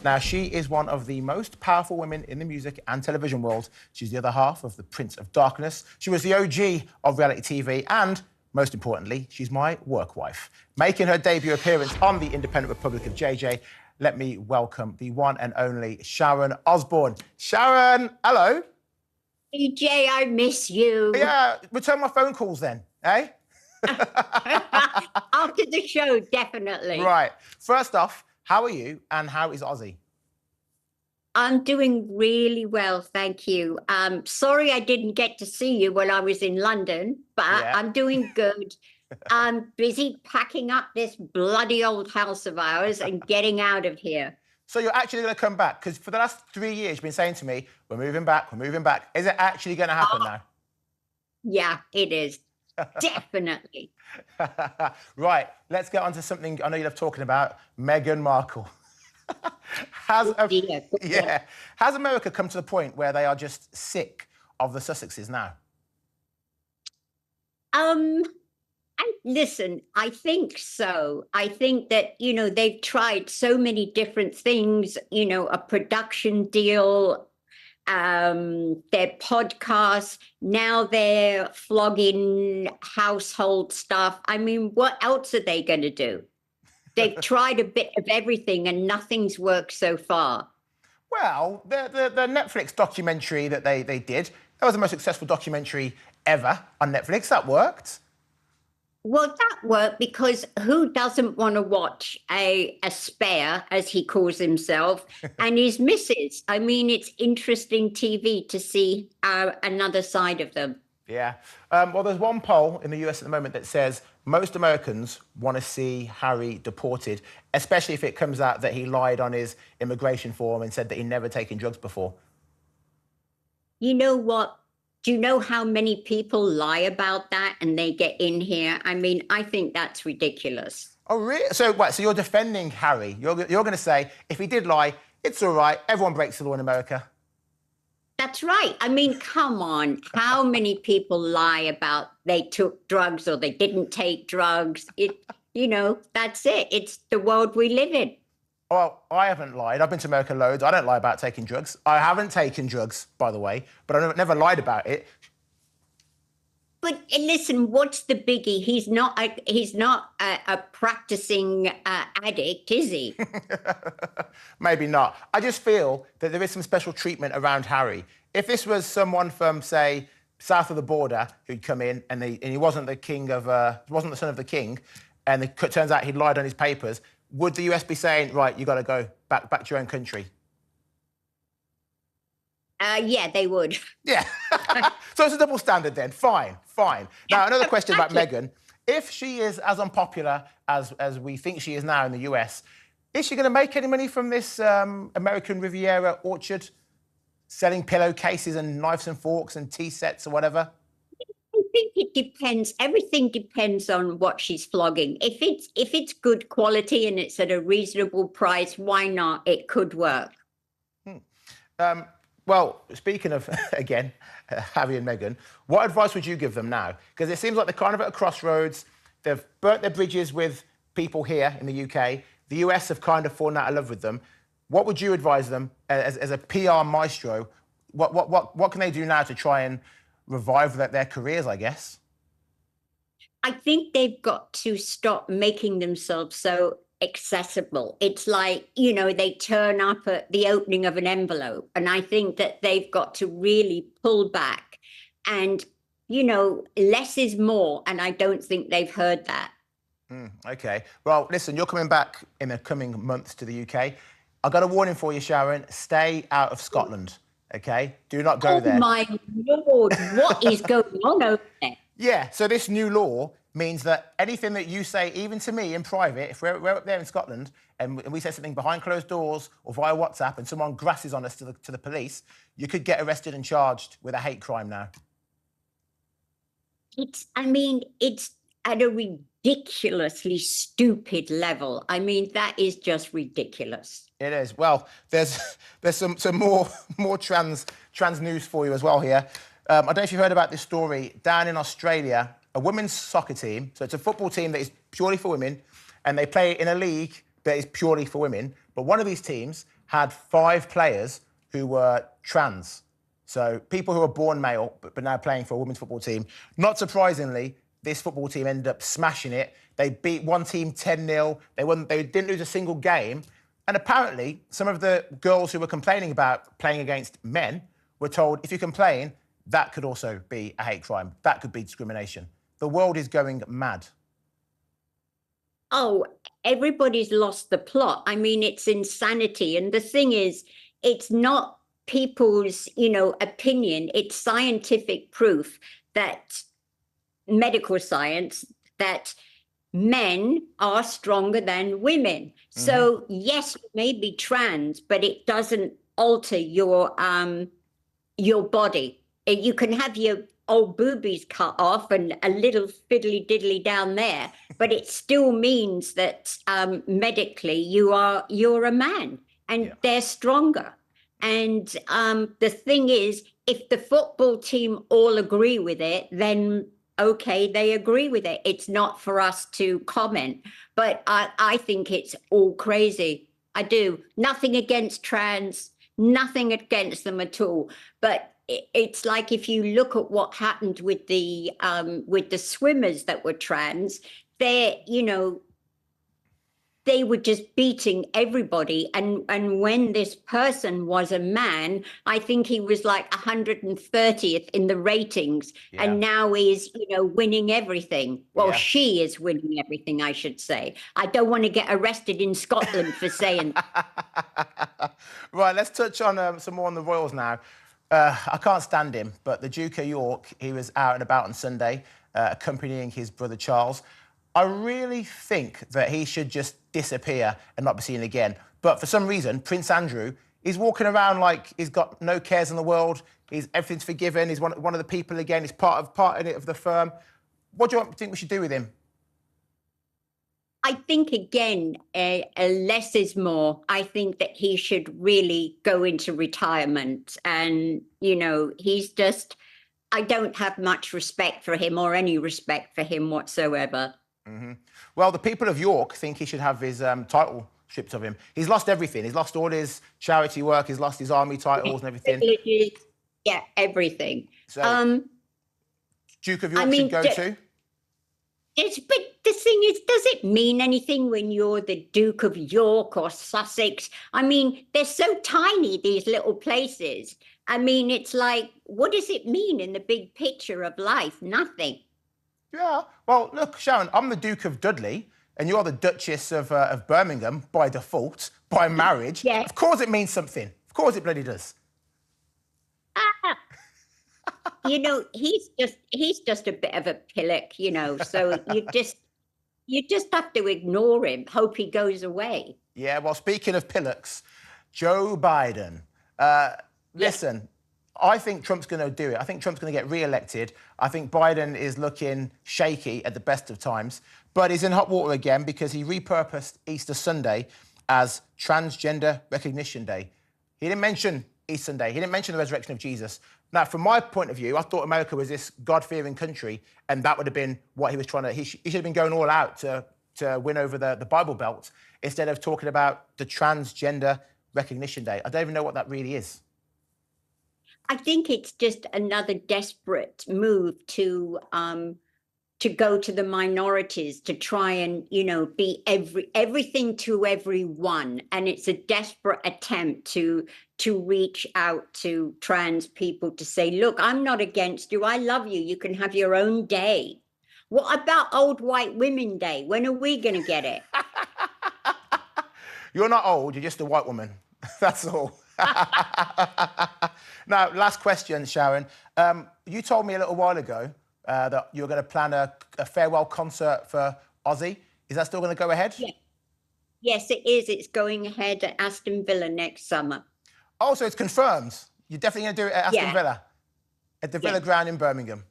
Now, she is one of the most powerful women in the music and television world. She's the other half of the Prince of Darkness. She was the OG of reality TV and, most importantly, she's my work wife. Making her debut appearance on the Independent Republic of JJ, let me welcome the one and only Sharon Osbourne. Sharon, hello. Hey, Jay, I miss you. Yeah, return my phone calls then, eh? After the show, definitely. Right. First off, how are you and how is Aussie? I'm doing really well, thank you. Sorry I didn't get to see you when I was in London, but Yeah. I'm doing good. I'm busy packing up this bloody old house of ours and getting out of here. So you're actually going to come back? Because for the last 3 years, you've been saying to me, we're moving back, we're moving back. Is it actually going to happen now? Yeah, it is. Definitely. Right, let's get on to something I know you love talking about, Meghan Markle. Has America come to the point where they are just sick of the Sussexes now? Listen, I think so. I think that, they've tried so many different things, a production deal, their podcasts, now they're flogging household stuff. I mean, what else are they going to do? They've tried a bit of everything and nothing's worked so far. Well, the Netflix documentary that they did, that was the most successful documentary ever on Netflix. That worked. Well, that worked because who doesn't want to watch a spare, as he calls himself, and his missus? I mean, it's interesting TV to see another side of them. Yeah. Well, there's one poll in the US at the moment that says most Americans want to see Harry deported, especially if it comes out that he lied on his immigration form and said that he'd never taken drugs before. You know what? Do you know how many people lie about that and they get in here? I mean, I think that's ridiculous. Oh, really? So, what? So you're defending Harry? You're going to say, if he did lie, it's all right, everyone breaks the law in America? That's right. I mean, come on. How many people lie about they took drugs or they didn't take drugs? That's it. It's the world we live in. Well, I haven't lied. I've been to America loads. I don't lie about taking drugs. I haven't taken drugs, by the way, but I never lied about it. But listen, what's the biggie? He's not a practicing addict, is he? Maybe not. I just feel that there is some special treatment around Harry. If this was someone from, say, south of the border who'd come in and he wasn't the king of, wasn't the son of the king, and it turns out he'd lied on his papers, would the US be saying, right, you got to go back to your own country? Yeah, they would. Yeah. So it's a double standard then. Fine. Now, another question about Meghan. If she is as unpopular as we think she is now in the US, is she going to make any money from this American Riviera orchard, selling pillowcases and knives and forks and tea sets or whatever? I think it depends. Everything depends on what she's flogging. If it's good quality and it's at a reasonable price, why not? It could work. Well, speaking of, again, Harry and Meghan, what advice would you give them now? Because it seems like they're kind of at a crossroads. They've burnt their bridges with people here in the UK. The US have kind of fallen out of love with them. What would you advise them as a PR maestro? What can they do now to try and revive their careers, I guess? I think they've got to stop making themselves so accessible. It's like, they turn up at the opening of an envelope, and I think that they've got to really pull back and, less is more, and I don't think they've heard that. Okay. Well, listen, you're coming back in the coming months to the UK. I've got a warning for you, Sharon. Stay out of Scotland, okay? Do not go there. Oh, my Lord, what is going on over there? Yeah, so this new law means that anything that you say, even to me in private, if we're up there in Scotland and we say something behind closed doors or via WhatsApp and someone grasses on us to the police, you could get arrested and charged with a hate crime now. It's at a ridiculously stupid level. I mean, that is just ridiculous. It is. Well, there's some more trans news for you as well here. I don't know if you've heard about this story. Down in Australia, a women's soccer team, so it's a football team that is purely for women, and they play in a league that is purely for women, but one of these teams had 5 players who were trans. So people who are born male, but now playing for a women's football team. Not surprisingly, this football team ended up smashing it. They beat one team 10-0. They didn't lose a single game. And apparently, some of the girls who were complaining about playing against men were told, if you complain, that could also be a hate crime. That could be discrimination. The world is going mad. Oh, everybody's lost the plot. I mean, it's insanity. And the thing is, it's not people's, opinion. It's scientific proof that medical science, that men are stronger than women. So yes, you may be trans, but it doesn't alter your body. You can have your old boobies cut off and a little fiddly diddly down there, but it still means that medically you're a man and they're stronger. And the thing is, if the football team all agree with it, then okay, they agree with it. It's not for us to comment, but I think it's all crazy. I do. Nothing against trans, nothing against them at all. But it's like, if you look at what happened with the swimmers that were trans, they were just beating everybody. And when this person was a man, I think he was like 130th in the ratings. Yeah. And now he's, winning everything. Well, she is winning everything, I should say. I don't want to get arrested in Scotland for saying that. Right, let's touch on some more on the Royals now. I can't stand him, but the Duke of York, he was out and about on Sunday, accompanying his brother Charles. I really think that he should just disappear and not be seen again. But for some reason, Prince Andrew, he's walking around like he's got no cares in the world. Everything's forgiven. He's one of the people again. He's part of the firm. What do you think we should do with him? I think, again, less is more. I think that he should really go into retirement. And, he's just, I don't have much respect for him or any respect for him whatsoever. Well, the people of York think he should have his title stripped of him. He's lost everything. He's lost all his charity work. He's lost his army titles and everything. Yeah, everything. So, Duke of York should go too? Yes, but the thing is, does it mean anything when you're the Duke of York or Sussex? I mean, they're so tiny, these little places. I mean, it's like, what does it mean in the big picture of life? Nothing. Yeah, well, look, Sharon, I'm the Duke of Dudley, and you're the Duchess of Birmingham by default, by marriage. Yeah. Of course it means something. Of course it bloody does. He's just a bit of a pillock, so you just have to ignore him, hope he goes away. Yeah, well, speaking of pillocks, Joe Biden. Listen, I think Trump's going to do it. I think Trump's going to get re-elected. I think Biden is looking shaky at the best of times, but he's in hot water again because he repurposed Easter Sunday as Transgender Recognition Day. He didn't mention Easter Sunday. He didn't mention the resurrection of Jesus. Now, from my point of view, I thought America was this God-fearing country, and that would have been what he was trying to... He should have been going all out to win over the Bible Belt instead of talking about the Transgender Recognition Day. I don't even know what that really is. I think it's just another desperate move to go to the minorities, to try and, be everything to everyone. And it's a desperate attempt to reach out to trans people to say, look, I'm not against you. I love you. You can have your own day. What about Old White Women Day? When are we going to get it? You're not old. You're just a white woman. That's all. Now, last question, Sharon. You told me a little while ago that you were going to plan a farewell concert for Ozzy. Is that still going to go ahead? Yeah. Yes, it is. It's going ahead at Aston Villa next summer. Oh, so it's confirmed. You're definitely going to do it at Aston Villa? At the Villa Ground in Birmingham?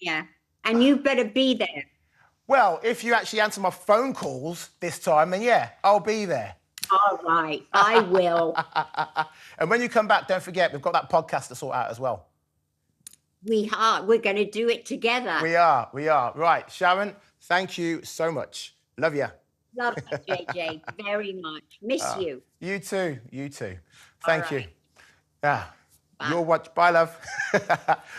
Yeah. And you better be there. Well, if you actually answer my phone calls this time, then yeah, I'll be there. All right, I will. And when you come back, don't forget, we've got that podcast to sort out as well. We are. We're going to do it together. We are. Right, Sharon, thank you so much. Love you. Love you, JJ, very much. Miss you. You too. You too. All Thank you. right. Ah, Bye. you'll watch. Bye, love.